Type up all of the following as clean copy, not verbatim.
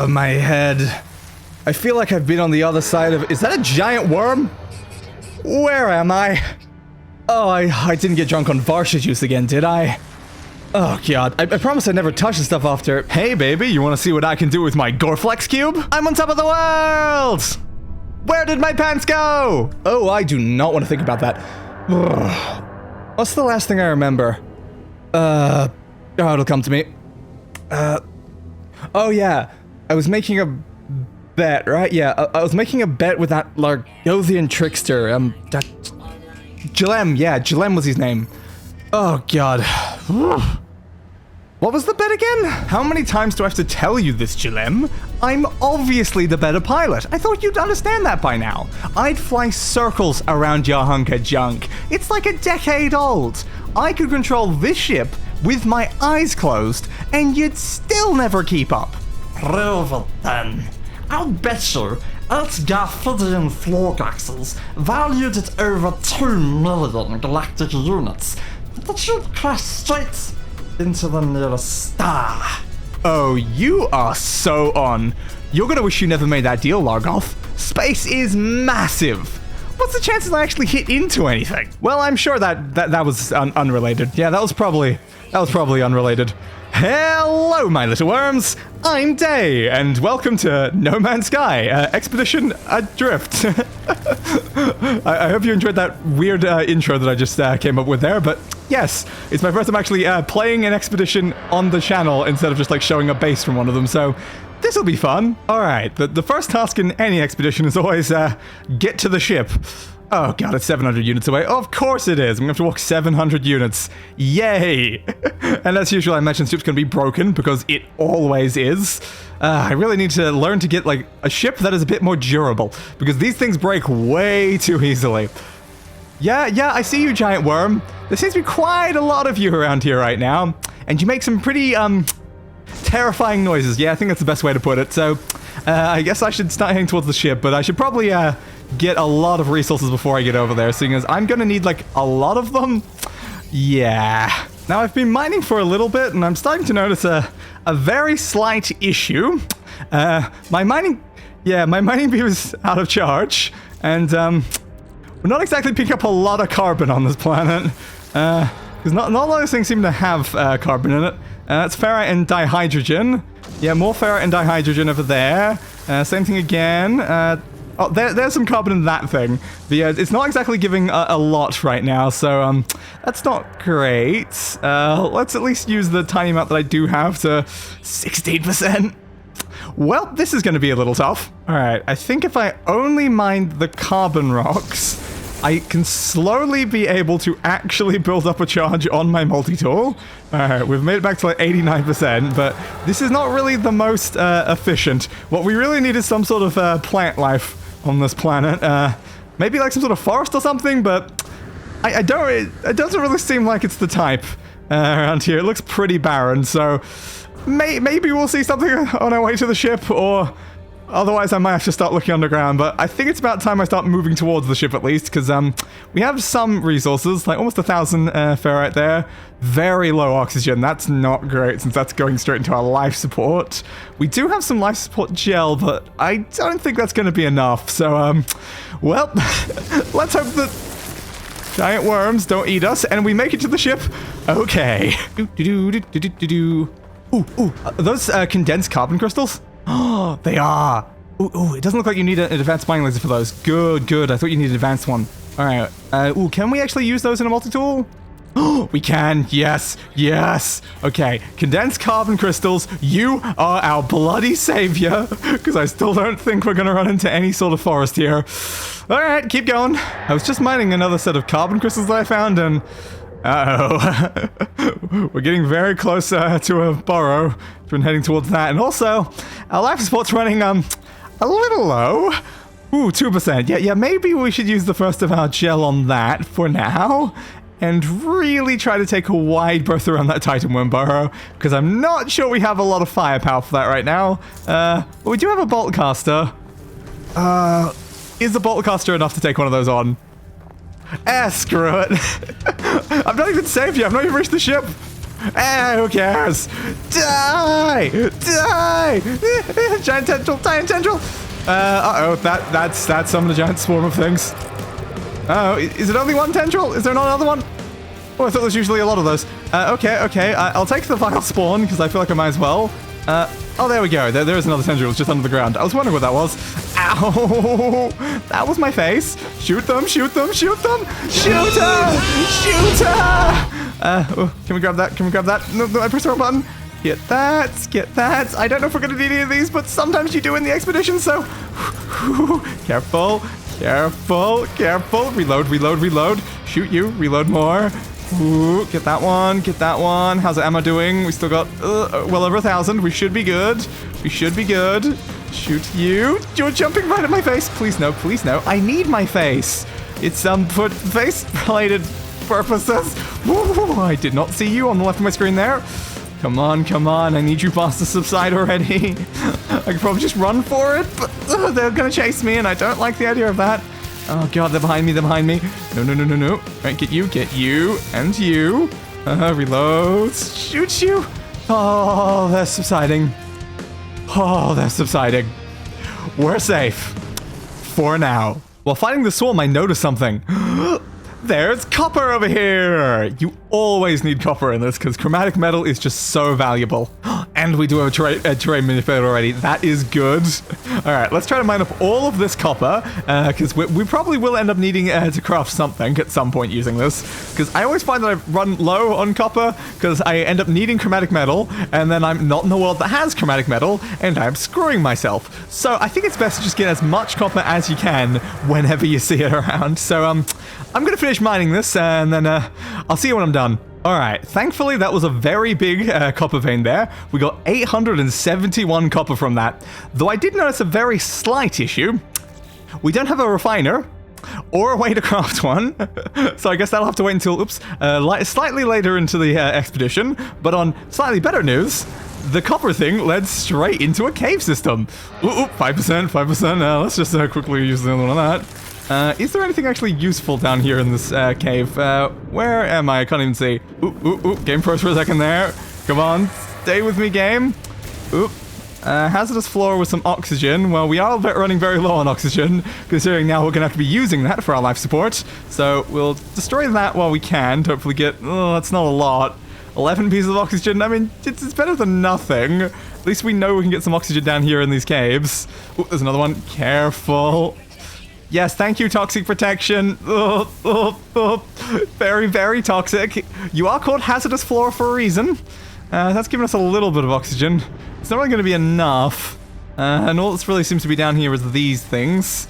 Oh, my head. I feel like I've been on the other side of... Is that a giant worm? Where am I? Oh, I didn't get drunk on Varsha juice again, did I? Oh, God. I promise I'd never touch this stuff after... Hey, baby, you want to see what I can do with my Goreflex cube? I'm on top of the world! Where did my pants go? Oh, I do not want to think about that. What's the last thing I remember? Oh, it'll come to me. Oh, yeah. I was making a bet, right? Yeah, I was making a bet with that Largothian trickster. That... Jalem, yeah, Jalem was his name. Oh, God. What was the bet again? How many times do I have to tell you this, Jalem? I'm obviously the better pilot. I thought you'd understand that by now. I'd fly circles around your hunk of junk. It's like a decade old. I could control this ship with my eyes closed, and you'd still never keep up. Prove it then. I'll bet you its Garfidian floor axles, valued at over 2 million galactic units, that you'd crash straight into the nearest star. Oh, you are so on. You're gonna wish you never made that deal, Largoth. Space is massive. What's the chances I actually hit into anything? Well, I'm sure that was unrelated. Yeah, that was probably unrelated. Hello, my little worms. I'm Day, and welcome to No Man's Sky, Expedition Adrift. I hope you enjoyed that weird intro that I just came up with there, but yes, it's my first time actually playing an expedition on the channel instead of just like showing a base from one of them, so this'll be fun. Alright, the first task in any expedition is always get to the ship. Oh god, it's 700 units away. Of course it is. I'm gonna have to walk 700 units. Yay! And as usual, I mentioned the ship's gonna be broken because it always is. I really need to learn to get like a ship that is a bit more durable because these things break way too easily. Yeah, I see you, giant worm. There seems to be quite a lot of you around here right now, and you make some pretty terrifying noises. Yeah, I think that's the best way to put it. So I guess I should start heading towards the ship, but I should probably get a lot of resources before I get over there, seeing as I'm gonna need like a lot of them. Yeah. Now I've been mining for a little bit, and I'm starting to notice a very slight issue. My mining beam is out of charge, and we're not exactly picking up a lot of carbon on this planet. Because not a lot of those things seem to have carbon in it. That's ferrite and dihydrogen. Yeah, more ferrite and dihydrogen over there. Same thing again. Oh, there's some carbon in that thing. But yeah, it's not exactly giving a lot right now, so that's not great. Let's at least use the tiny amount that I do have to 16%. Well, this is going to be a little tough. Alright, I think if I only mine the carbon rocks, I can slowly be able to actually build up a charge on my multi-tool. Alright, we've made it back to like 89%, but this is not really the most efficient. What we really need is some sort of plant life on this planet. Maybe like some sort of forest or something, but it doesn't really seem like it's the type around here. It looks pretty barren, so maybe we'll see something on our way to the ship, or otherwise I might have to start looking underground. But I think it's about time I start moving towards the ship at least, because we have some resources, like almost 1,000 ferrite there. Very low oxygen. That's not great, since that's going straight into our life support. We do have some life support gel, but I don't think that's going to be enough. So, well, let's hope that giant worms don't eat us, and we make it to the ship. Okay. Ooh, are those condensed carbon crystals? Oh, they are. Ooh, it doesn't look like you need an advanced mining laser for those. Good. I thought you needed an advanced one. All right. Ooh, can we actually use those in a multi-tool? Oh, we can. Yes. Okay. Condensed carbon crystals. You are our bloody savior, because I still don't think we're going to run into any sort of forest here. All right, keep going. I was just mining another set of carbon crystals that I found, and uh-oh. We're getting very close to a burrow. We've been heading towards that. And also, our life support's running a little low. Ooh, 2%. Yeah, maybe we should use the first of our gel on that for now. And really try to take a wide berth around that Titan worm burrow. Because I'm not sure we have a lot of firepower for that right now. But we do have a bolt caster. Is the bolt caster enough to take one of those on? Screw it. I've not even saved you. I've not even reached the ship. Who cares? Die! Die! Giant tendril, giant tendril! Uh-oh, that's summoned a giant swarm of things. Oh, is it only one tendril? Is there not another one? Oh, I thought there's usually a lot of those. Okay, I'll take the vile spawn, because I feel like I might as well. Oh, there we go. There is another tendril. It's just under the ground. I was wondering what that was. Ow! That was my face. Shoot them, shoot them, shoot them! Shoot her! Shoot her! Can we grab that? Can we grab that? No, I pressed the wrong button. Get that, get that. I don't know if we're going to need any of these, but sometimes you do in the expedition, so... Careful, careful, careful. Reload, reload, reload. Shoot you. Reload more. Ooh, get that one, get that one. How's the ammo doing? We still got well over 1,000. We should be good. We should be good. Shoot you. You're jumping right at my face. Please no, please no. I need my face. It's for face-related purposes. Ooh, I did not see you on the left of my screen there. Come on, come on. I need you boss to subside already. I could probably just run for it, but they're gonna chase me, and I don't like the idea of that. Oh god, they're behind me, they're behind me. No, no, no, no, no. Right, get you, and you. Reload. Shoot you. Oh, they're subsiding. Oh, they're subsiding. We're safe. For now. While fighting the swarm, I noticed something. There's copper over here! You always need copper in this, because chromatic metal is just so valuable. And we do have a terrain manipulator already. That is good. Alright, let's try to mine up all of this copper, because we probably will end up needing to craft something at some point using this. Because I always find that I run low on copper, because I end up needing chromatic metal, and then I'm not in a world that has chromatic metal, and I'm screwing myself. So I think it's best to just get as much copper as you can whenever you see it around. So, I'm gonna finish mining this, and then I'll see you when I'm done. Alright, thankfully that was a very big copper vein there. We got 871 copper from that. Though I did notice a very slight issue. We don't have a refiner, or a way to craft one. So I guess that'll have to wait until, slightly later into the expedition. But on slightly better news, the copper thing led straight into a cave system. 5%. Let's just quickly use the other one on that. Is there anything actually useful down here in this cave? Where am I? I can't even see. Game froze for a second there. Come on, stay with me, game. Hazardous floor with some oxygen. Well, we are running very low on oxygen, considering now we're gonna have to be using that for our life support. So we'll destroy that while we can to hopefully get, that's not a lot. 11 pieces of oxygen. I mean, it's better than nothing. At least we know we can get some oxygen down here in these caves. There's another one. Careful. Yes, thank you, toxic protection. Very, very toxic. You are called hazardous flora for a reason. That's given us a little bit of oxygen. It's not really going to be enough. And all that really seems to be down here is these things.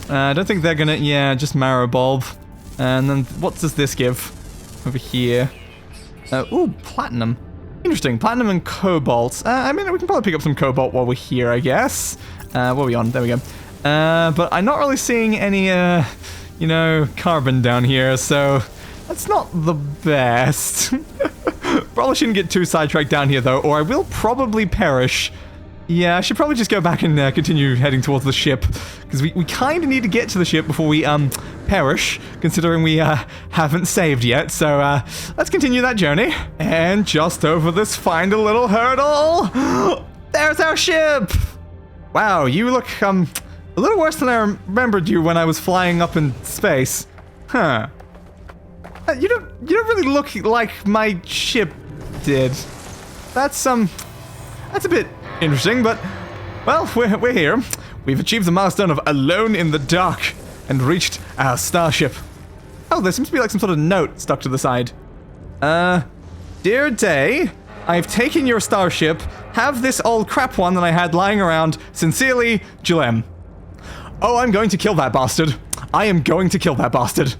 I don't think they're going to... Yeah, just marrow bulb. And then what does this give? Over here. Platinum. Interesting. Platinum and cobalt. I mean, we can probably pick up some cobalt while we're here, I guess. What are we on? There we go. But I'm not really seeing any, carbon down here, so that's not the best. Probably shouldn't get too sidetracked down here, though, or I will probably perish. Yeah, I should probably just go back and continue heading towards the ship, because we kind of need to get to the ship before we, perish, considering we, haven't saved yet, so, let's continue that journey. And just over this final little hurdle, there's our ship! Wow, you look, a little worse than I remembered you when I was flying up in space. Huh. You don't really look like my ship did. That's a bit interesting, but, well, we're here. We've achieved the milestone of alone in the dark and reached our starship. Oh, there seems to be like some sort of note stuck to the side. Dear Day, I've taken your starship. Have this old crap one that I had lying around. Sincerely, Jilem. Oh, I'm going to kill that bastard. I am going to kill that bastard.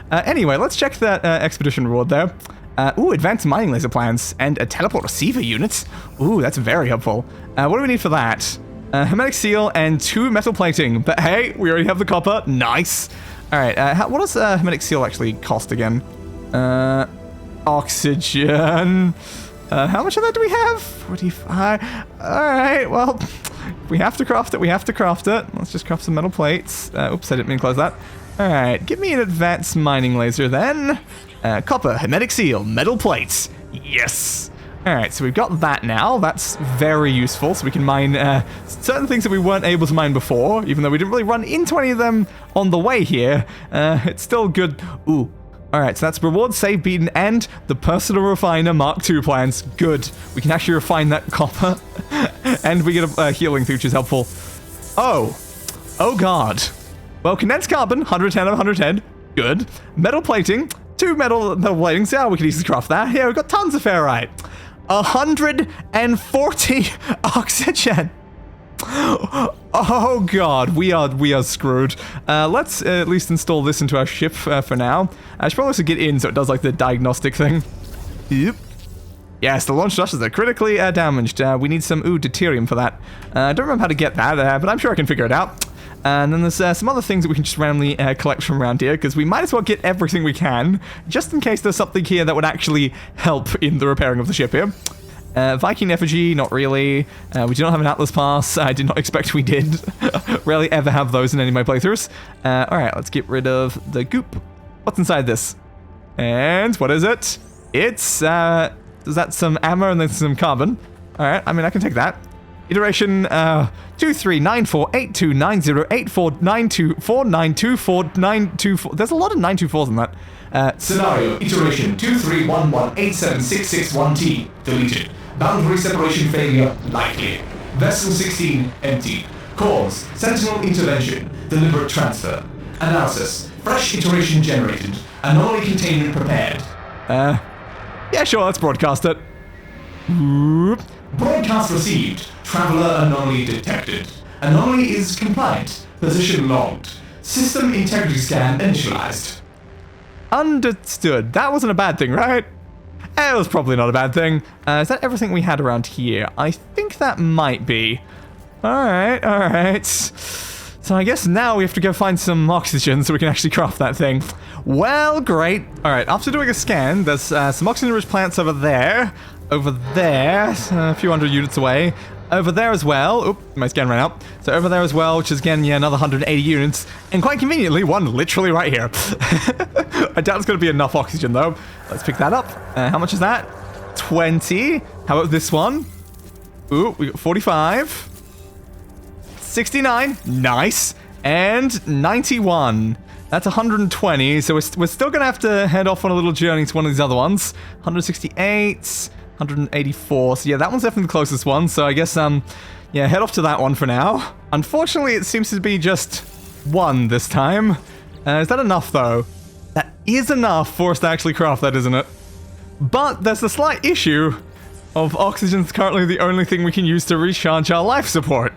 Anyway, let's check that expedition reward there. Advanced mining laser plans and a teleport receiver unit. Ooh, that's very helpful. What do we need for that? Hermetic seal and 2 metal plating. But hey, we already have the copper. Nice. All right, what does hermetic seal actually cost again? Oxygen. How much of that do we have? 45. All right, well, we have to craft it. We have to craft it. Let's just craft some metal plates. Oops, I didn't mean to close that. All right, give me an advanced mining laser then. Copper, hermetic seal, metal plates, Yes. Alright, so we've got that now. That's very useful, so we can mine certain things that we weren't able to mine before, even though we didn't really run into any of them on the way here. It's still good. Ooh. Alright, so that's reward, save, beaten, and the personal refiner Mark II plans. Good. We can actually refine that copper. And we get a healing thing, which is helpful. Oh. Oh god. Well, condensed carbon, 110 of 110. Good. Metal plating. 2 metal platings. Yeah, we can easily craft that. Yeah, we've got tons of ferrite. 140 oxygen. Oh god, we are screwed. Let's at least install this into our ship for now. I should probably also get in so it does like the diagnostic thing. Yep. Yes, the launch thrusters are critically damaged. We need some deuterium for that. I don't remember how to get that, but I'm sure I can figure it out. And then there's some other things that we can just randomly collect from around here, because we might as well get everything we can, just in case there's something here that would actually help in the repairing of the ship here. Viking effigy, not really. We do not have an Atlas pass. I did not expect we did. Rarely ever have those in any of my playthroughs. Alright, let's get rid of the goop. What's inside this? And what is it? It's, is that some ammo and then some carbon? Alright, I mean, I can take that. Iteration 2394829084924924924924. There's a lot of 924s in that. Scenario iteration 2311876661T deleted. Boundary separation failure likely. Vessel 16 empty. Cause sentinel intervention. Deliberate transfer. Analysis. Fresh iteration generated. Anomaly containment prepared. Yeah, sure, let's broadcast it. Whoop. Broadcast received. Traveler anomaly detected. Anomaly is compliant. Position logged. System integrity scan initialized. Understood. That wasn't a bad thing, right? It was probably not a bad thing. Is that everything we had around here? I think that might be. Alright, alright. So I guess now we have to go find some oxygen so we can actually craft that thing. Well, great. Alright, after doing a scan, there's some oxygen-rich plants over there. Over there, a few hundred units away. Over there as well. Oop, my scan ran out. So over there as well, which is again, yeah, another 180 units. And quite conveniently, one literally right here. I doubt it's going to be enough oxygen though. Let's pick that up. How much is that? 20. How about this one? Ooh, we got 45. 69. Nice. And 91. That's 120. So we're still going to have to head off on a little journey to one of these other ones. 168. 184. So yeah, that one's definitely the closest one. So I guess, yeah, head off to that one for now. Unfortunately, it seems to be just one this time. Is that enough, though? That is enough for us to actually craft that, isn't it? But there's a slight issue of oxygen's currently the only thing we can use to recharge our life support.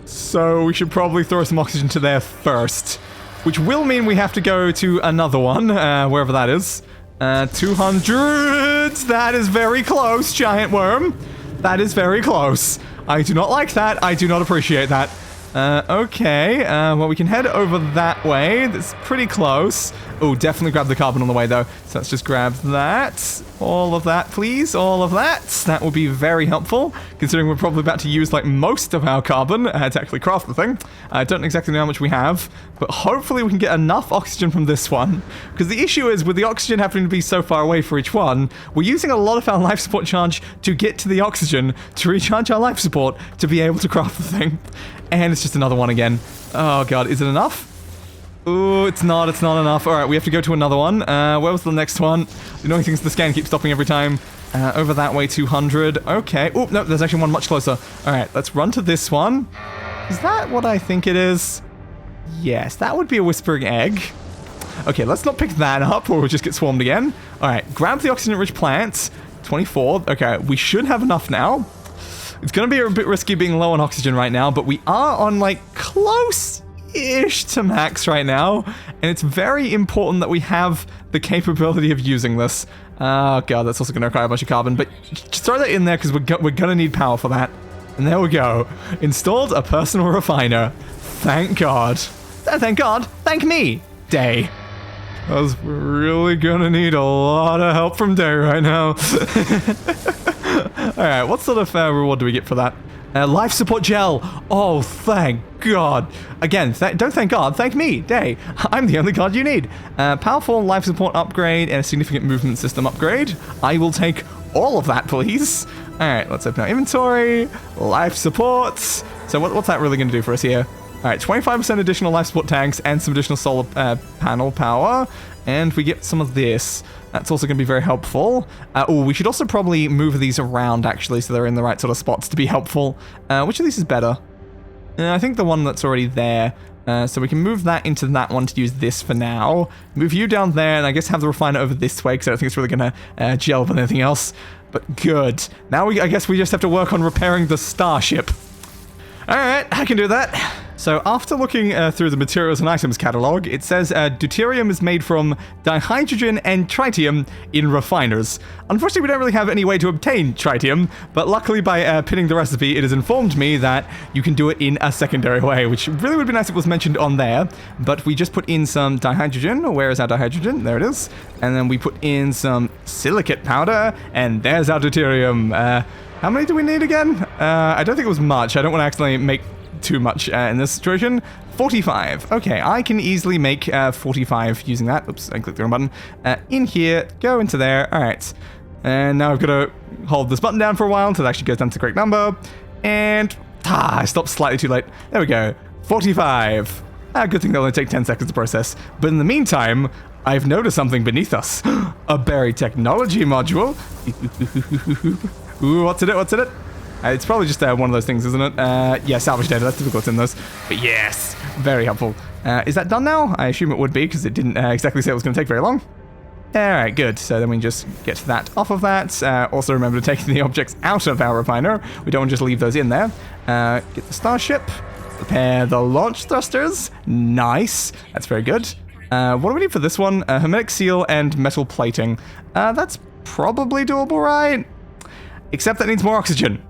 So we should probably throw some oxygen to there first. Which will mean we have to go to another one, wherever that is. 200! That is very close, giant worm. That is very close. I do not like that. I do not appreciate that. Okay. Well, we can head over that way. That's pretty close. Oh, definitely grab the carbon on the way, though. So let's just grab that. All of that, please. All of that. That will be very helpful, considering we're probably about to use, like, most of our carbon to actually craft the thing. I don't exactly know how much we have, but hopefully we can get enough oxygen from this one. Because the issue is, with the oxygen happening to be so far away for each one, we're using a lot of our life support charge to get to the oxygen, to recharge our life support, to be able to craft the thing. And it's just another one again. Oh god, is it enough? Ooh, it's not enough. Alright, we have to go to another one. Where was the next one? The annoying thing is the scan keeps stopping every time. Over that way, 200. Okay. Oh, no, there's actually one much closer. Alright, let's run to this one. Is that what I think it is? Yes, that would be a whispering egg. Okay, let's not pick that up or we'll just get swarmed again. Alright, grab the oxygen-rich plants. 24. Okay, we should have enough now. It's going to be a bit risky being low on oxygen right now, but we are on, like, close-ish to max right now, and it's very important that we have the capability of using this. Oh, God, that's also going to require a bunch of carbon, but just throw that in there because we're going to need power for that. And there we go. Installed a personal refiner. Thank God. Thank God. Thank me, Day. I was really going to need a lot of help from Day right now. Alright, what sort of reward do we get for that? Life support gel. Oh, thank God. Again, don't thank God, thank me. Day. I'm the only God you need. Powerful life support upgrade and a significant movement system upgrade. I will take all of that, please. All right, let's open our inventory. Life support. So what's that really going to do for us here? All right, 25% additional life support tanks and some additional solar panel power. And we get some of this. That's also going to be very helpful. Oh, we should also probably move these around, actually, so they're in the right sort of spots to be helpful. Which of these is better? I think the one that's already there. So we can move that into that one to use this for now. Move you down there, and I guess have the refiner over this way, because I don't think it's really going to gel with anything else. But good. Now I guess we just have to work on repairing the starship. Alright, I can do that. So after looking through the materials and items catalog, it says deuterium is made from dihydrogen and tritium in refiners. Unfortunately, we don't really have any way to obtain tritium, but luckily by pinning the recipe, it has informed me that you can do it in a secondary way, which really would be nice if it was mentioned on there. But we just put in some dihydrogen. Where is our dihydrogen? There it is. And then we put in some silicate powder, and there's our deuterium. How many do we need again? I don't think it was much. I don't want to accidentally make too much in this situation. 45. Okay, I can easily make 45 using that. Oops, I clicked the wrong button. In here, go into there. All right. And now I've got to hold this button down for a while until it actually goes down to the correct number. And I stopped slightly too late. There we go. 45. Good thing that'll only take 10 seconds to process. But in the meantime, I've noticed something beneath us. A buried technology module. Ooh, what's in it? What's in it? It's probably just one of those things, isn't it? Yeah, salvage data. That's typical in those. But yes, very helpful. Is that done now? I assume it would be, because it didn't exactly say it was going to take very long. Alright, good. So then we just get that off of that. Also remember to take the objects out of our refiner. We don't want to just leave those in there. Get the starship. Repair the launch thrusters. Nice. That's very good. What do we need for this one? Hermetic seal and metal plating. That's probably doable, right? Except that needs more oxygen.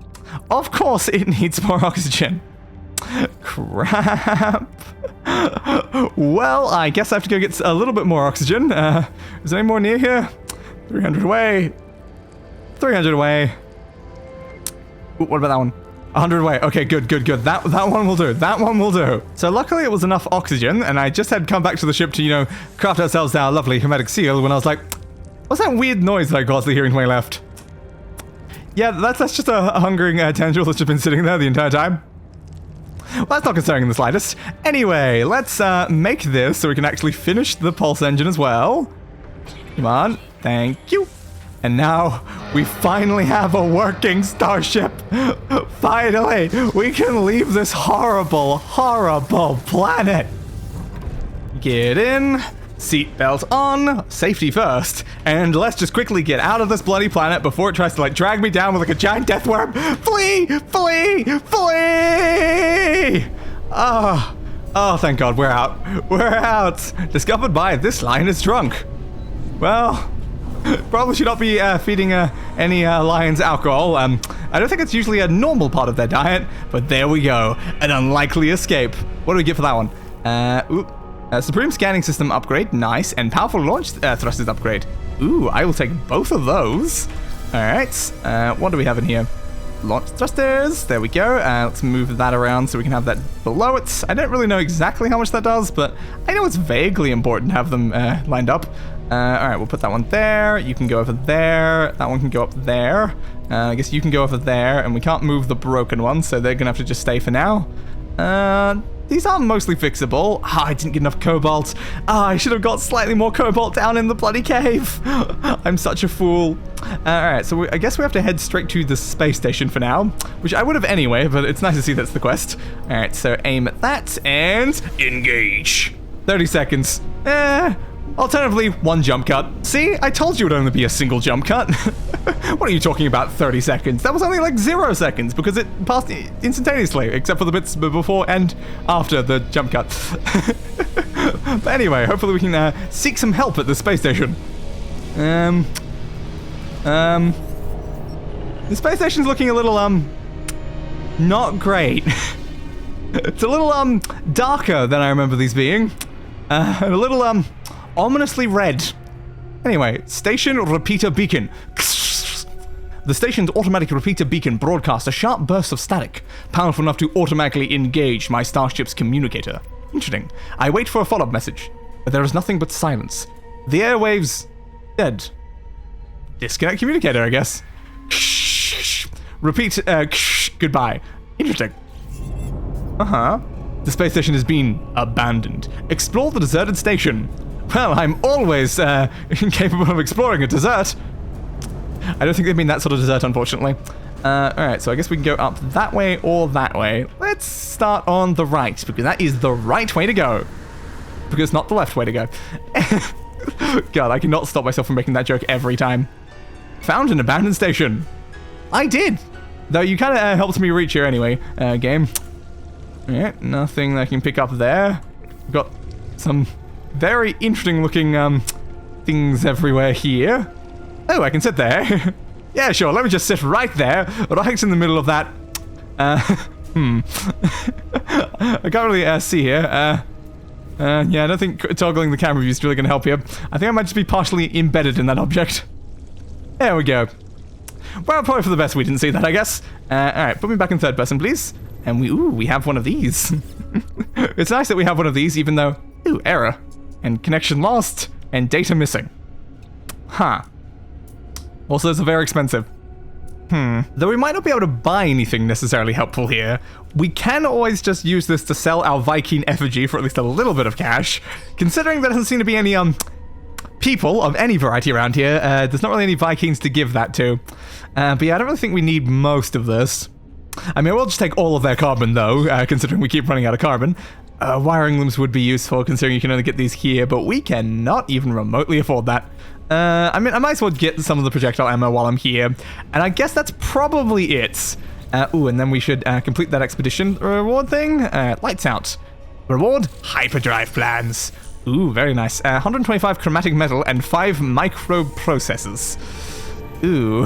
Of course it needs more oxygen. Crap. Well, I guess I have to go get a little bit more oxygen. Is there any more near here? 300 away. 300 away. Ooh, what about that one? 100 away. Okay, good. That one will do. That one will do. So luckily it was enough oxygen, and I just had come back to the ship to, craft ourselves our lovely hermetic seal when I was like, what's that weird noise that I constantly hearing to my left? Yeah, that's just a hungering tendril that's just been sitting there the entire time. Well, that's not concerning in the slightest. Anyway, let's make this so we can actually finish the pulse engine as well. Come on. Thank you. And now we finally have a working starship. Finally, we can leave this horrible, horrible planet. Get in. Seatbelt on, safety first, and let's just quickly get out of this bloody planet before it tries to drag me down with a giant death worm. Flee! Flee! Flee! Oh, thank God, we're out. We're out. Discovered by this lion is drunk. Well, probably should not be feeding any lions alcohol. I don't think it's usually a normal part of their diet, but there we go. An unlikely escape. What do we get for that one? Supreme scanning system upgrade, nice, and powerful launch thrusters upgrade. Ooh, I will take both of those. All right, what do we have in here? Launch thrusters, there we go. Let's move that around so we can have that below it. I don't really know exactly how much that does, but I know it's vaguely important to have them lined up. All right, we'll put that one there. You can go over there. That one can go up there. I guess you can go over there, and we can't move the broken one, so they're gonna have to just stay for now. These are mostly fixable. I didn't get enough cobalt. I should have got slightly more cobalt down in the bloody cave. I'm such a fool. Alright, so I guess we have to head straight to the space station for now, which I would have anyway, but it's nice to see that's the quest. Alright, so aim at that and engage. 30 seconds. Alternatively, one jump cut. See, I told you it would only be a single jump cut. What are you talking about, 30 seconds? That was only 0 seconds because it passed instantaneously, except for the bits before and after the jump cut. But anyway, hopefully we can seek some help at the space station. The space station's looking a little, not great. It's a little, darker than I remember these being. And a little, ominously red. Anyway, station repeater beacon. The station's automatic repeater beacon broadcasts a sharp burst of static, powerful enough to automatically engage my starship's communicator. Interesting. I wait for a follow-up message, but there is nothing but silence. The airwaves... dead. Disconnect communicator, I guess. Repeat, goodbye. Interesting. Uh-huh. The space station has been abandoned. Explore the deserted station. Well, I'm always incapable of exploring a desert. I don't think they mean that sort of desert, unfortunately. Alright, so I guess we can go up that way or that way. Let's start on the right, because that is the right way to go. Because not the left way to go. God, I cannot stop myself from making that joke every time. Found an abandoned station. I did. Though you kind of helped me reach here anyway, game. Alright, nothing I can pick up there. We've got some very interesting looking things everywhere here. Oh, I can sit there. Yeah, sure, let me just sit right there, right in the middle of that. I can't really see here. Yeah, I don't think toggling the camera view is really going to help here. I think I might just be partially embedded in that object. There we go. Well, probably for the best we didn't see that, I guess. Alright, put me back in third person, please. And we have one of these. It's nice that we have one of these, even though... Ooh, error. And connection lost. And data missing. Huh. Also, those are very expensive. Though we might not be able to buy anything necessarily helpful here, we can always just use this to sell our Viking effigy for at least a little bit of cash. Considering there doesn't seem to be any, people of any variety around here, there's not really any Vikings to give that to. But yeah, I don't really think we need most of this. I mean, we'll just take all of their carbon, though, considering we keep running out of carbon. Wiring looms would be useful, considering you can only get these here, but we cannot even remotely afford that. I mean, I might as well get some of the projectile ammo while I'm here, and I guess that's probably it. And then we should complete that expedition reward thing. Lights out. Reward, hyperdrive plans. Ooh, very nice. 125 chromatic metal and 5 microprocessors. Ooh.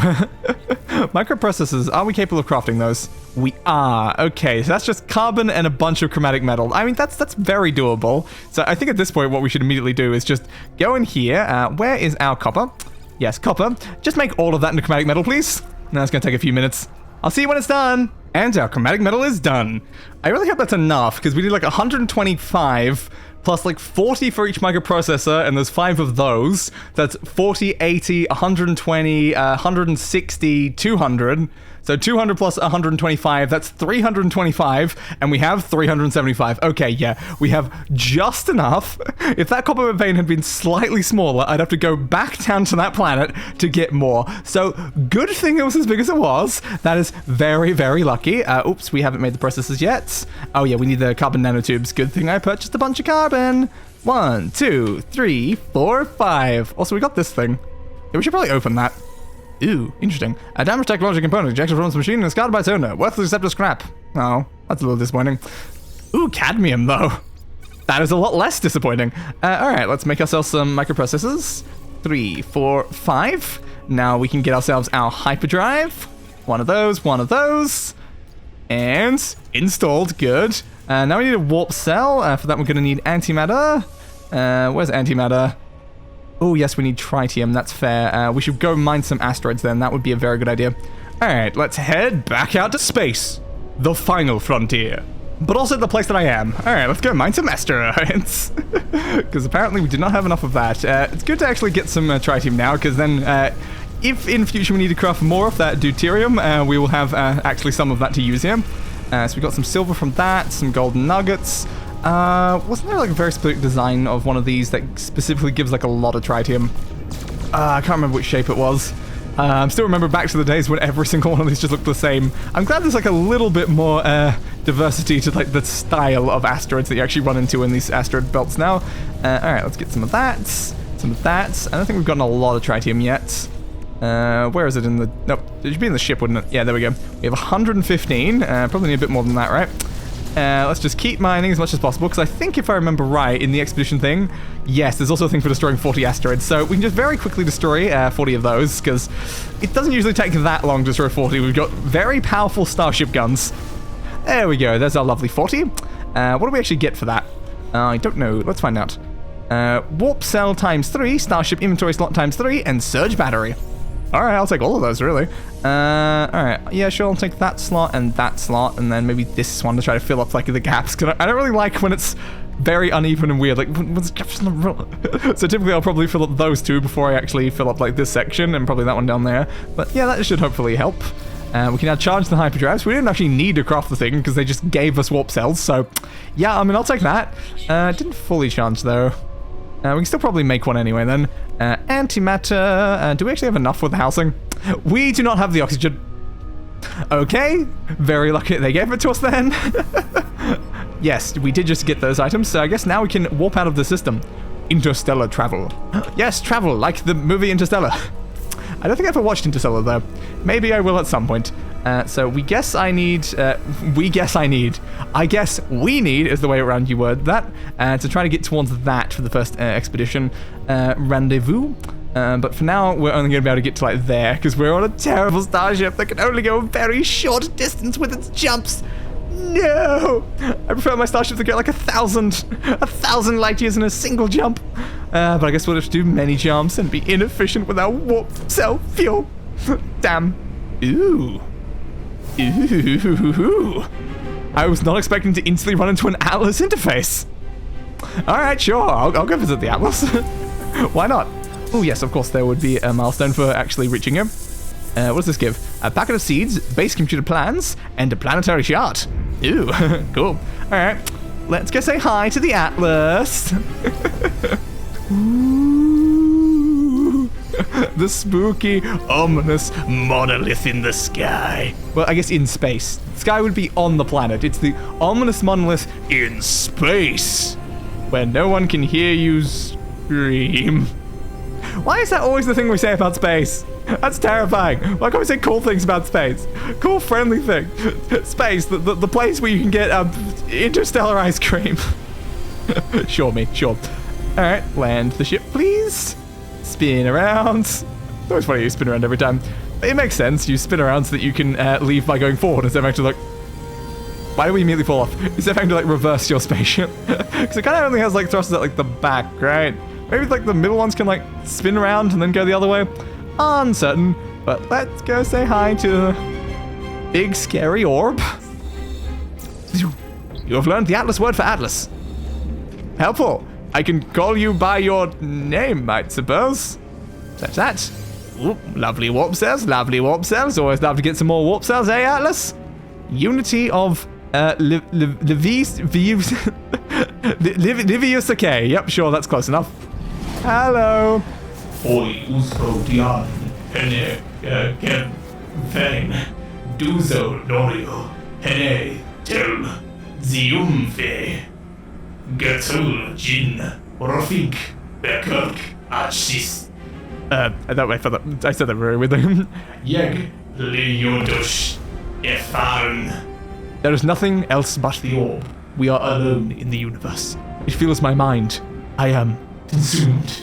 Microprocessors, are we capable of crafting those? We are. Okay, so that's just carbon and a bunch of chromatic metal. I mean, that's very doable. So I think at this point what we should immediately do is just go in here. Where is our copper? Yes, copper. Just make all of that into chromatic metal, please. Now it's going to take a few minutes. I'll see you when it's done. And our chromatic metal is done. I really hope that's enough, because we need like 125 plus like 40 for each microprocessor, and there's 5 of those. That's 40, 80, 120, 160, 200. So 200 plus 125, that's 325, and we have 375. Okay, yeah, we have just enough. If that copper vein had been slightly smaller, I'd have to go back down to that planet to get more. So good thing it was as big as it was. That is very, very lucky. Oops, we haven't made the processes yet. Oh yeah, we need the carbon nanotubes. Good thing I purchased a bunch of carbon. 1, 2, 3, 4, 5. Also, we got this thing. Yeah, we should probably open that. Ooh, interesting. A damaged technology component ejected from its machine and discarded by its owner. Worthless except as scrap. Oh, that's a little disappointing. Ooh, cadmium, though. That is a lot less disappointing. Alright, let's make ourselves some microprocessors. 3, 4, 5. Now we can get ourselves our hyperdrive. One of those. And installed. Good. Now we need a warp cell. For that, we're going to need antimatter. Where's antimatter? Oh, yes, we need tritium. That's fair. We should go mine some asteroids then. That would be a very good idea. All right, let's head back out to space. The final frontier. But also the place that I am. All right, let's go mine some asteroids. Because apparently we did not have enough of that. It's good to actually get some tritium now, because then if in future we need to craft more of that deuterium, we will have actually some of that to use here. So we got some silver from that, some golden nuggets. Wasn't there like a very specific design of one of these that specifically gives like a lot of tritium? I can't remember which shape it was. I still remember back to the days when every single one of these just looked the same. I'm glad there's like a little bit more diversity to like the style of asteroids that you actually run into in these asteroid belts now. Alright, let's get some of that. Some of that. I don't think we've gotten a lot of tritium yet. Where is it in the... Nope, it should be in the ship, wouldn't it? Yeah, there we go. We have 115. Probably need a bit more than that, right? Let's just keep mining as much as possible, because I think if I remember right, in the expedition thing, yes, there's also a thing for destroying 40 asteroids, so we can just very quickly destroy 40 of those, because it doesn't usually take that long to destroy 40. We've got very powerful starship guns. There we go, there's our lovely 40. What do we actually get for that? I don't know, let's find out. Warp cell times 3, starship inventory slot times 3, and surge battery. Alright, I'll take all of those, really. Alright, yeah, sure, I'll take that slot, and then maybe this one to try to fill up, like, the gaps, because I don't really like when it's very uneven and weird, like, what's gaps in the middle? So typically I'll probably fill up those two before I actually fill up, like, this section, and probably that one down there. But yeah, that should hopefully help. We can now charge the hyperdrives. We didn't actually need to craft the thing, because they just gave us warp cells, so yeah, I mean, I'll take that. Didn't fully charge, though. We can still probably make one anyway, then. Antimatter. Do we actually have enough with the housing? We do not have the oxygen. Okay. Very lucky they gave it to us then. Yes, we did just get those items, so I guess now we can warp out of the system. Interstellar travel. Yes, travel, like the movie Interstellar. I don't think I ever watched Interstellar, though. Maybe I will at some point. So we guess I need... I guess we need, is the way around you word that, to try to get towards that for the first expedition. Rendezvous. But for now, we're only going to be able to get to, like, there, because we're on a terrible starship that can only go a very short distance with its jumps. No! I prefer my starship to get, like, 1,000 light years in a single jump. But I guess we'll just do many jumps and be inefficient with our warp cell fuel. Damn. Ooh. Ooh. I was not expecting to instantly run into an Atlas interface. Alright, sure. I'll go visit the Atlas. Why not? Oh, yes, of course, there would be a milestone for actually reaching him. What does this give? A packet of seeds, base computer plans, and a planetary shard. Ooh, cool. Alright, let's go say hi to the Atlas. Ooh, the spooky, ominous monolith in the sky. Well, I guess in space. The sky would be on the planet. It's the ominous monolith in space, where no one can hear you scream. Why is that always the thing we say about space? That's terrifying. Why can't we say cool things about space? Cool, friendly thing. Space, the place where you can get interstellar ice cream. Sure, me, sure. Alright, land the ship, please. Spin around. It's always funny you spin around every time. It makes sense. You spin around so that you can leave by going forward instead of having to, like... Why do we immediately fall off? Instead of having to, like, reverse your spaceship. Because it kind of only has, like, thrusters at, like, the back, right? Maybe, like, the middle ones can, like, spin around and then go the other way. Uncertain. But let's go say hi to the big, scary orb. You have learned the Atlas word for Atlas. Helpful. I can call you by your name, I suppose. That's that. Ooh, lovely warp cells, lovely warp cells. Always love to get some more warp cells, eh, Atlas? Unity of Livius okay. Yep, sure, that's close enough. Hello. Oi, uspo dian, hene, ken, fen, duzo norio, hene, tel, ziumfe, gatul, jin, rafik, bekirk, achis. I said that very weirdly. Yeg, liodush, efan. There is nothing else but the orb. We are alone in the universe. It fills my mind. I am consumed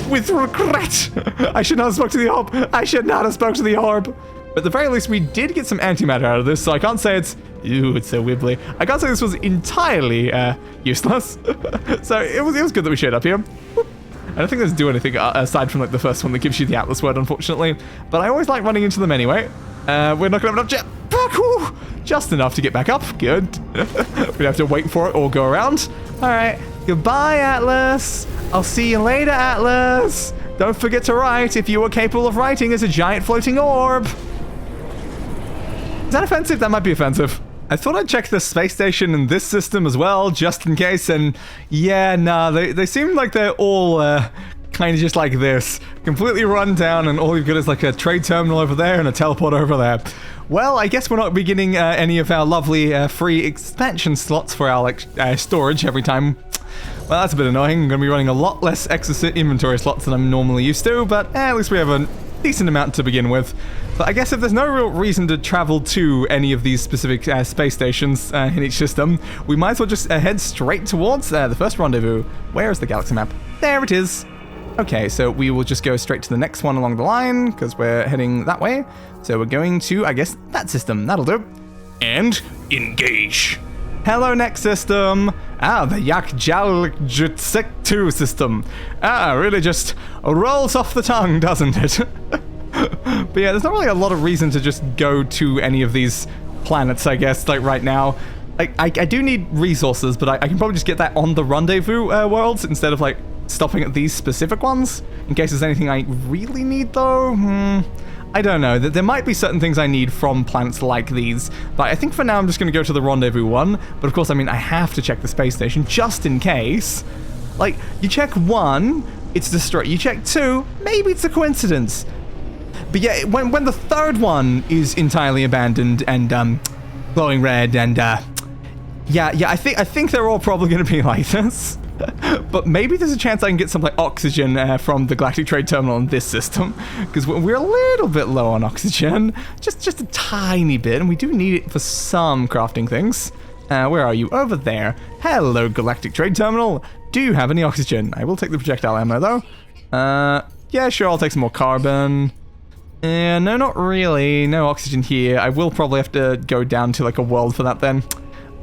with regret. I should not have spoke to the orb. I should not have spoke to the orb. But at the very least, we did get some antimatter out of this, so I can't say it's... Ooh, it's so wibbly. I can't say this was entirely useless. So it was good that we showed up here. I don't think there's do anything aside from like the first one that gives you the Atlas word, unfortunately. But I always like running into them anyway. We're not going to have enough jet. Just enough to get back up. Good. We'd have to wait for it or go around. All right. Goodbye, Atlas. I'll see you later, Atlas. Don't forget to write if you are capable of writing as a giant floating orb. Is that offensive? That might be offensive. I thought I'd check the space station in this system as well, just in case, and yeah, nah, they seem like they're all kind of just like this. Completely run down, and all you've got is like a trade terminal over there and a teleporter over there. Well, I guess we're not beginning any of our lovely free expansion slots for our like storage every time. Well, that's a bit annoying. I'm going to be running a lot less extra inventory slots than I'm normally used to, but at least we have a decent amount to begin with. But I guess if there's no real reason to travel to any of these specific space stations in each system, we might as well just head straight towards the first rendezvous. Where is the galaxy map? There it is. Okay, so we will just go straight to the next one along the line, because we're heading that way. So we're going to, I guess, that system. That'll do. And engage. Hello, next system. The Yakjalj-Sek II System. Really just rolls off the tongue, doesn't it? But yeah, there's not really a lot of reason to just go to any of these planets, I guess, like right now. I do need resources, but I can probably just get that on the Rendezvous worlds instead of like stopping at these specific ones. In case there's anything I really need though, I don't know. There might be certain things I need from planets like these, but I think for now I'm just going to go to the Rendezvous one. But of course, I mean, I have to check the space station just in case. Like, you check 1, it's destroyed. You check 2, maybe it's a coincidence. But yeah, when the third one is entirely abandoned and glowing red and yeah, I think they're all probably going to be like this. But maybe there's a chance I can get some like oxygen from the Galactic Trade Terminal in this system, because we're a little bit low on oxygen, just a tiny bit, and we do need it for some crafting things. Where are you? Over there. Hello, Galactic Trade Terminal. Do you have any oxygen? I will take the projectile ammo though. Yeah, sure, I'll take some more carbon. No, not really. No oxygen here. I will probably have to go down to like a world for that then.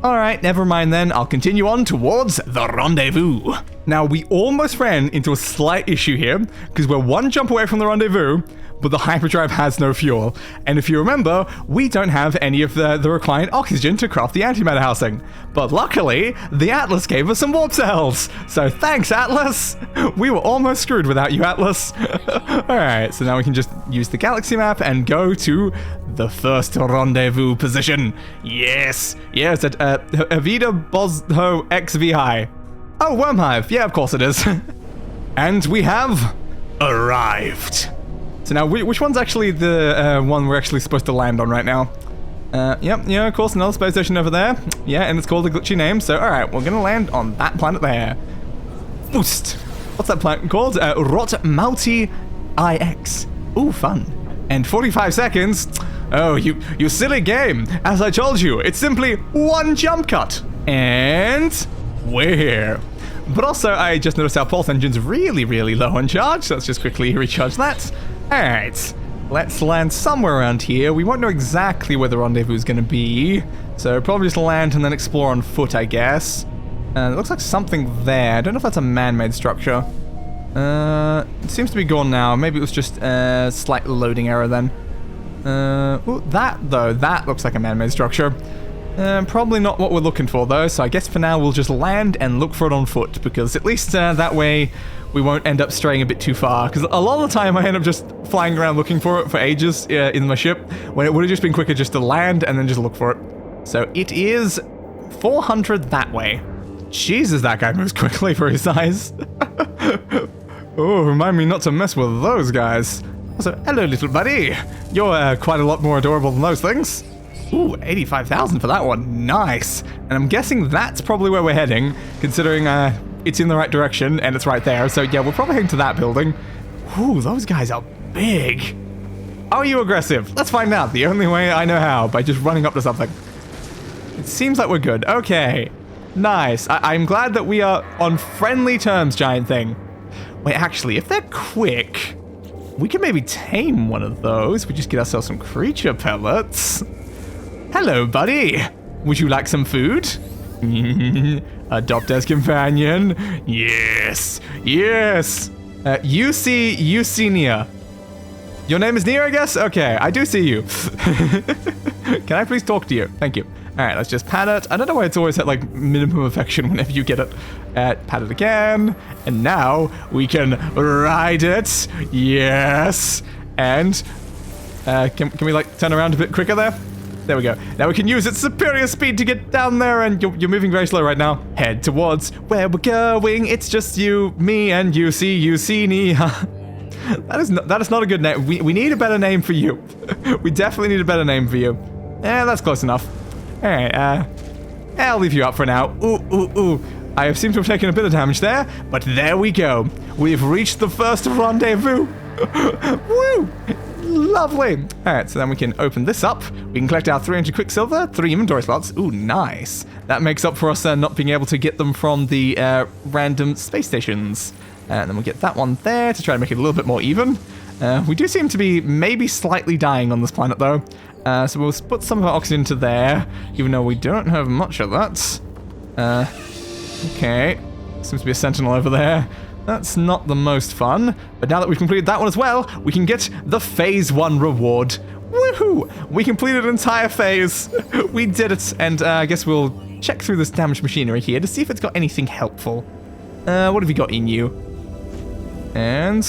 Alright, never mind then, I'll continue on towards the Rendezvous. Now, we almost ran into a slight issue here, because we're one jump away from the Rendezvous, but the hyperdrive has no fuel. And if you remember, we don't have any of the required oxygen to craft the antimatter housing. But luckily, the Atlas gave us some warp cells. So thanks, Atlas! We were almost screwed without you, Atlas. Alright, so now we can just use the galaxy map and go to the first rendezvous position. Yes, at Havida-Bozho XVI. Oh, Wormhive. Yeah, of course it is. And we have arrived. So now, which one's actually the one we're actually supposed to land on right now? Yep, yeah, of course, another space station over there. Yeah, and it's called a glitchy name. So, alright, we're gonna land on that planet there. Boost. What's that planet called? Rot-Malti IX. Ooh, fun. And 45 seconds. Oh, you silly game. As I told you, it's simply one jump cut. And we're here. But also, I just noticed our pulse engine's really, really low on charge, so let's just quickly recharge that. Alright, let's land somewhere around here. We won't know exactly where the rendezvous is going to be, so probably just land and then explore on foot, I guess. It looks like something there. I don't know if that's a man-made structure. It seems to be gone now. Maybe it was just a slight loading error then. Ooh, that looks like a man-made structure. Probably not what we're looking for though, so I guess for now we'll just land and look for it on foot, because at least that way we won't end up straying a bit too far, because a lot of the time I end up just flying around looking for it for ages in my ship, when it would have just been quicker just to land and then just look for it. So it is 400 that way. Jesus, that guy moves quickly for his size. Oh, remind me not to mess with those guys. Also, hello little buddy. You're quite a lot more adorable than those things. Ooh, 85,000 for that one. Nice. And I'm guessing that's probably where we're heading, considering it's in the right direction and it's right there. So yeah, we're probably heading to that building. Ooh, those guys are big. Are you aggressive? Let's find out. The only way I know how, by just running up to something. It seems like we're good. Okay. Nice. I'm glad that we are on friendly terms, giant thing. Wait, actually, if they're quick, we can maybe tame one of those. We just get ourselves some creature pellets. Hello, buddy. Would you like some food? Adopt as companion. Yes. Yes. You see Nia. Your name is Nia, I guess? Okay, I do see you. Can I please talk to you? Thank you. All right, let's just pat it. I don't know why it's always at like minimum affection whenever you get it. Pat it again. And now we can ride it. Yes. And can we like turn around a bit quicker there? There we go. Now we can use its superior speed to get down there, and you're moving very slow right now. Head towards where we're going. It's just you, me, and you see Nia. That is not a good name. We need a better name for you. We definitely need a better name for you. Yeah, that's close enough. All right, I'll leave you up for now. Ooh. I seem to have taken a bit of damage there, but there we go. We've reached the first rendezvous. Woo! Lovely. All right, so then we can open this up. We can collect our 300 Quicksilver, 3 inventory slots. Ooh, nice. That makes up for us not being able to get them from the random space stations. And then we'll get that one there to try to make it a little bit more even. We do seem to be maybe slightly dying on this planet, though. So we'll put some of our oxygen to there, even though we don't have much of that. Okay. Seems to be a sentinel over there. That's not the most fun, but now that we've completed that one as well, we can get the Phase 1 reward. Woohoo! We completed an entire phase. We did it, and I guess we'll check through this damaged machinery here to see if it's got anything helpful. What have you got in you? And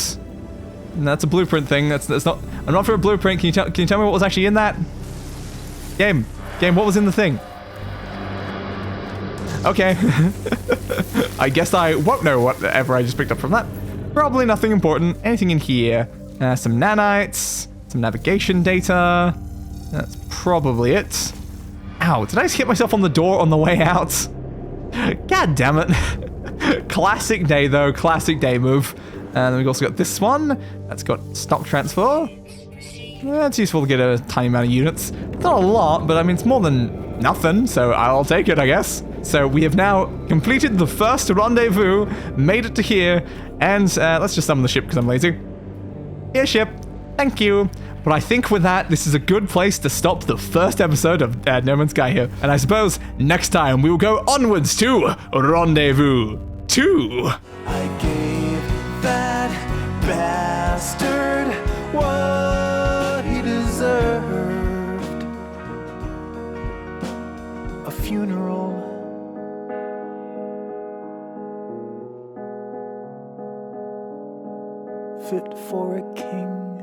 that's a blueprint thing. That's not. I'm not for a blueprint. Can you tell me what was actually in that? Game, what was in the thing? Okay. I guess I won't know whatever I just picked up from that. Probably nothing important. Anything in here? Some nanites, some navigation data. That's probably it. Ow, did I just hit myself on the door on the way out? God damn it. Classic day though, classic day move. And then we've also got this one. That's got stock transfer. That's useful to get a tiny amount of units. Not a lot, but I mean, it's more than nothing, so I'll take it, I guess. So we have now completed the first rendezvous, made it to here, and let's just summon the ship because I'm lazy. Here, ship. Thank you. But I think with that, this is a good place to stop the first episode of No Man's Sky here. And I suppose next time we will go onwards to Rendezvous 2. I gave that bastard what he deserved. A funeral. Fit for a king.